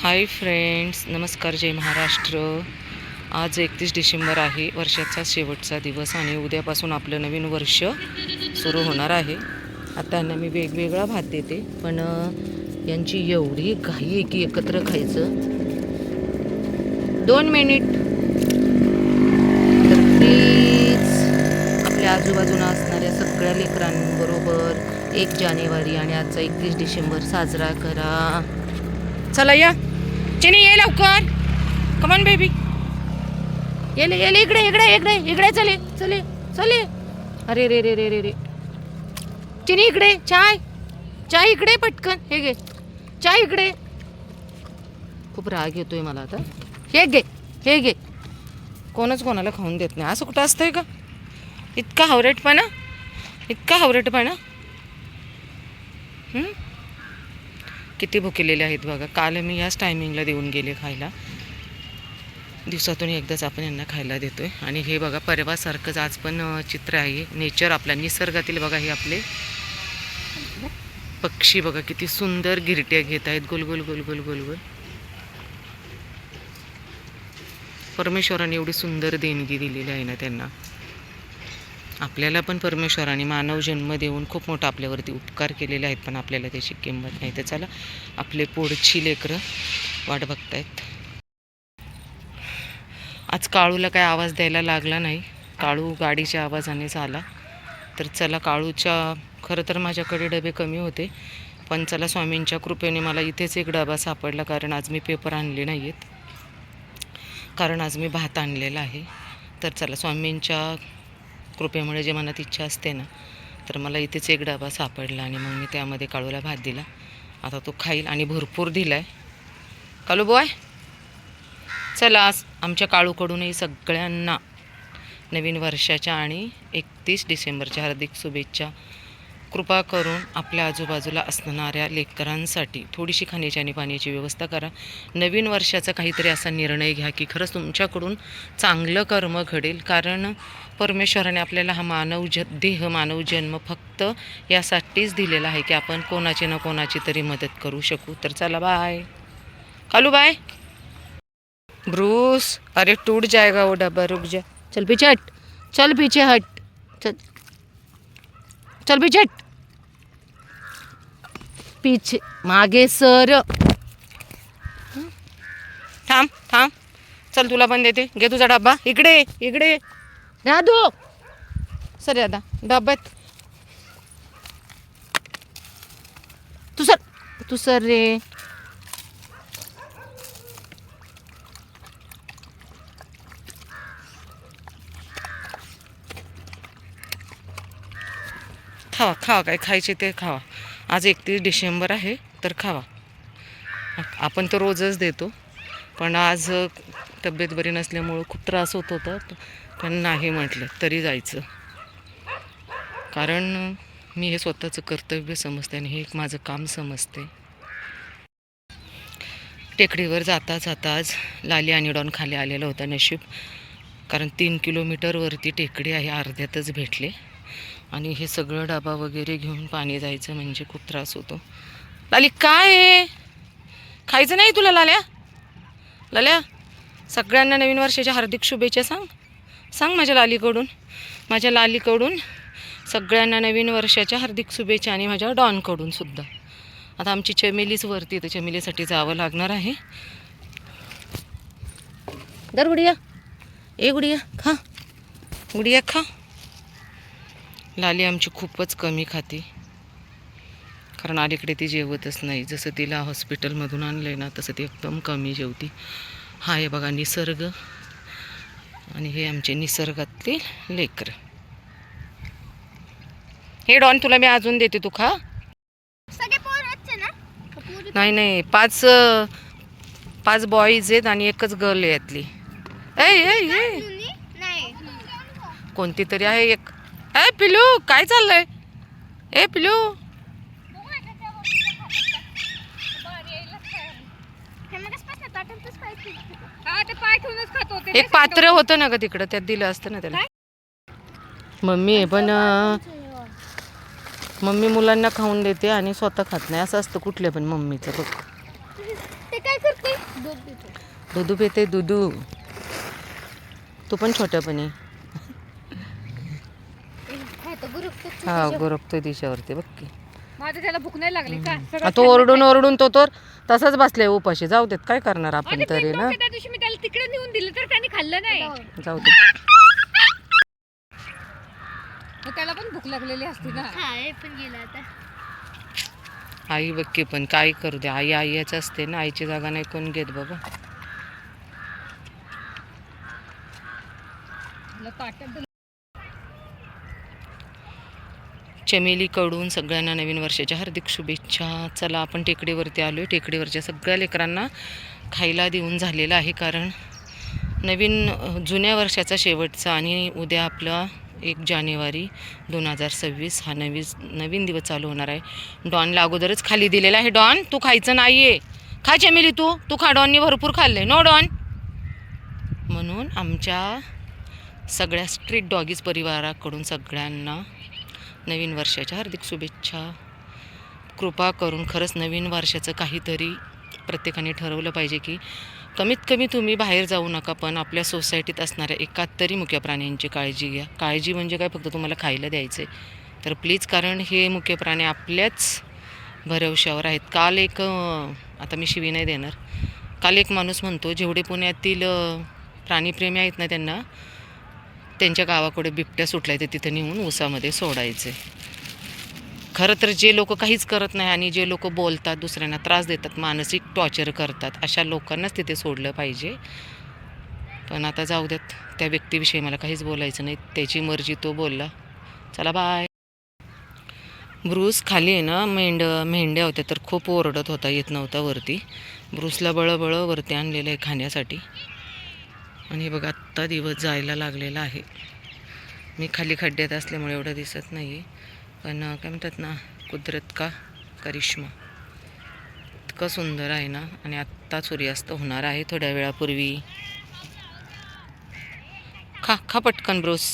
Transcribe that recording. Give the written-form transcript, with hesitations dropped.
Hi friends, नमस्कार, जय महाराष्ट्र. आज 31 डिसेंबर आहे, वर्षाचा शेवटचा दिवस आणि उद्यापासून आपलं नवीन वर्ष सुरू होणार आहे. आता यांना मी वेगवेगळा भात देते, पण यांची एवढी घाई आहे की एकत्र खायचं. 2 मिनिट. तर प्लीज आपल्या आजूबाजूला असणाऱ्या सगळ्या लेकरांबरोबर 1 जानेवारी आणि आजचा 31 डिसेंबर साजरा करा. चला या चिनी, ये लवकर. कमॉन बेबी, येले येले इकडे इकडे इकडे इकडे. चले चले चले. अरे रे रे रे रे रे. चिनी इकडे. चाय चाय इकडे पटकन. हे घे चाय इकडे. खूप राग येतोय मला आता. हे घे हे घे. कोणच कोणाला खाऊन देत नाही. असं कुठं असतंय का? इतका हावरेटपणा, इतका हावरेटपणा. किती भुकेलेले आहेत बघा. काल मी याच टायमिंगला देऊन गेले खायला. दिवसातून एकदाच आपण यांना खायला देतोय. आणि हे बघा परवासारखंच आज पण चित्र आहे. नेचर आपल्या निसर्गातील बघा. हे आपले पक्षी बघा किती सुंदर गिरट्या घेत आहेत. गोल गोल गोल गोल गोल गोल. परमेश्वराने एवढी सुंदर देणगी दिलेली आहे ना त्यांना. आपल्याला पण परमेश्वराने मानव जन्म देऊन खूप मोठा आपल्यावरती उपकार केलेले आहेत, पण आपल्याला त्याची किंमत नाही. तर चला, आपले पुढची लेकरं वाट बघतायत. आज काळूला काय आवाज द्यायला लागला नाही. काळू गाडीच्या आवाजानेच आला. तर चला, काळूच्या खरं तर माझ्याकडे डबे कमी होते, पण चला स्वामींच्या कृपेने मला इथेच एक डबा सापडला. कारण आज मी पेपर आणले नाही आहेत, कारण आज मी भात आणलेला आहे. तर चला, स्वामींच्या कृपेमुळे जे मनात इच्छा असते ना, तर मला इथेच एक डबा सापडला आणि मग मी त्यामध्ये काळूला भात दिला. आता तो खाईल आणि भरपूर दिला आहे. काळू बॉय, चला, आज आमच्या काळूकडूनही सगळ्यांना नवीन वर्षाच्या आणि 31 डिसेंबरच्या हार्दिक शुभेच्छा. कृपा करून आपल्या आजूबाजूला असणाऱ्या लेकरांसाठी थोडीशी खाण्याची आणि पाण्याची व्यवस्था करा. नवीन वर्षाचा काहीतरी असा निर्णय घ्या की खरंच तुमच्याकडून चांगलं कर्म घडेल. कारण परमेश्वराने आपल्याला हा मानव जन्म फक्त यासाठीच दिलेला आहे की आपण कोणाची ना कोणाची तरी मदत करू शकू. तर चला, बाय कालू, बाय. ब्रूस, अरे टूट जाएगा वो डब्बा, रुक जा. चल पीछे हट, चल पीछे हट, चल चल पीछे हट. पीछे मागे सर. थांब थांब. चल, तुला पण देते. घे तुझा डब्बा. इकडे इकडे राधू. सर दादा डब्यात. तू सर रे. खावा खावा, काय खायचे ते खावा. आज 31 डिसेंबर आहे, तर खावा. आपण तर रोजच देतो, पण आज तब्येत बरी नसल्यामुळं खूप त्रास होत होता, पण नाही म्हटलं तरी जायचं. कारण मी हे स्वतःचं कर्तव्य समजते आणि हे एक माझं काम समजते. टेकडीवर जाता जाता आज लाली आणि डॉन खाली आलेला होता. नशीब, कारण 3 किलोमीटरवरती टेकडी आहे. अर्ध्यातच भेटले. आणि हे सगळं डबा वगैरे घेऊन पाणी जायचं म्हणजे खूप त्रास होतो. लाली, काय आहे? खायचं नाही तुला? लाल्या, सगळ्यांना नवीन वर्षाच्या हार्दिक शुभेच्छा सांग. सांग माझ्या लालीकडून सगळ्यांना नवीन वर्षाच्या हार्दिक शुभेच्छा. आणि माझ्या डॉनकडून सुद्धा. आता आमची चमेलीच वरती, तर चमेलीसाठी जावं लागणार आहे. दर गुडिया, ए गुडिया खा, गुडिया खा. लाली आमची खूपच कमी खाते, कारण अलीकडे ती जेवतच नाही. जसं तिला हॉस्पिटलमधून आणलं आहे ना, तसं ती एकदम कमी जेवती. हा आहे बघा निसर्ग, आणि हे आमचे निसर्गातले लेकरं. हे डॉन, तुला मी अजून देते, तू खा. नाही, 5 बॉईज आहेत आणि एकच गर्ल आहे यातली. ए कोणती तरी आहे एक. ए पिलू, काय चाललंय? ए पिलू, एक पात्र होतं ना ग तिकडं, त्यात दिलं असतं ना त्याला. मम्मी आहे, पण मम्मी मुलांना खाऊन देते आणि स्वतः खात नाही. असं असतं कुठल्या पण मम्मीचं बघ. ते काय करते? दूध पिते. दुधू पिते दुधू. तू पण छोट्यापणी. खातं गुरु हा गोरखतोय दिशेवरती बघ की. माझं त्याला भूक नाही लागली का? तो ओरडून ओरडून तो तर तसाच बसले उपाशी. जाऊ देत, काय करणार आपण तरी ना. त्या दिवशी मी त्याला तिकडे नेऊन दिलं तर त्याने खाल्लं नाही. जाऊ दे. त्याला पण भूक लागलेली असते ना. खाय पण गेला आता. आई बघ की, पण काय करू दे, आई आईच असते ना, आईची जागा नाही कोण घेत बाबा. चमेलीकडून सगळ्यांना नवीन वर्षाच्या हार्दिक शुभेच्छा. चला आपण टेकडीवरती आलो आहे. टेकडीवरच्या सगळ्या लेकरांना खायला देऊन झालेलं आहे, कारण नवीन जुन्या वर्षाचा शेवटचा आणि उद्या आपला 1 जानेवारी 2026 हा नवीन दिवस चालू होणार आहे. डॉनला अगोदरच खाली दिलेला आहे. डॉन तू खायचं नाही आहे, खा चमेली तू खा. डॉननी भरपूर खाल्लं आहे. No Don. म्हणून आमच्या सगळ्या स्ट्रीट डॉगीज परिवाराकडून सगळ्यांना नवीन वर्षाच्या हार्दिक शुभेच्छा. कृपा करून खरंच नवीन वर्षाचं काहीतरी प्रत्येकाने ठरवलं पाहिजे की कमीत कमी तुम्ही बाहेर जाऊ नका, पण आपल्या सोसायटीत असणाऱ्या एकाहत्तरी मुक्या प्राण्यांची काळजी घ्या. काळजी म्हणजे काय, फक्त तुम्हाला खायला द्यायचं आहे तर प्लीज, कारण हे मुक्य प्राणी आपल्याच भरवशावर आहेत. काल एक, आता मी शिवी नाही देणार, काल एक माणूस म्हणतो जेवढे पुण्यातील प्राणीप्रेमी आहेत ना त्यांच्या गावाकडे बिबट्या सुटलाय तर तिथे नेऊन उसामध्ये सोडायचे. खरं तर जे लोक काहीच करत नाही आणि जे लोक बोलतात, दुसऱ्यांना त्रास देतात, मानसिक टॉर्चर करतात, अशा लोकांनाच तिथे सोडलं पाहिजे. पण आता जाऊ देत, त्या व्यक्तीविषयी मला काहीच बोलायचं नाही, त्याची मर्जी, तो बोलला. चला बाय. ब्रूस खाली आहे ना, मेंढ्या होत्या तर खूप ओरडत होता, येत नव्हता वरती. ब्रूसला बळबळ वरती आणलेलं आहे खाण्यासाठी. आणि बघा आत्ता दिवस जायला लागलेला आहे. मी खाली खड्ड्यात असल्यामुळे एवढं दिसत नाही, पण काय म्हणतात ना, कुदरत का करिश्मा इतकं सुंदर आहे ना. आणि आत्ता सूर्यास्त होणार आहे थोड्या वेळापूर्वी. खा पटकन ब्रूस.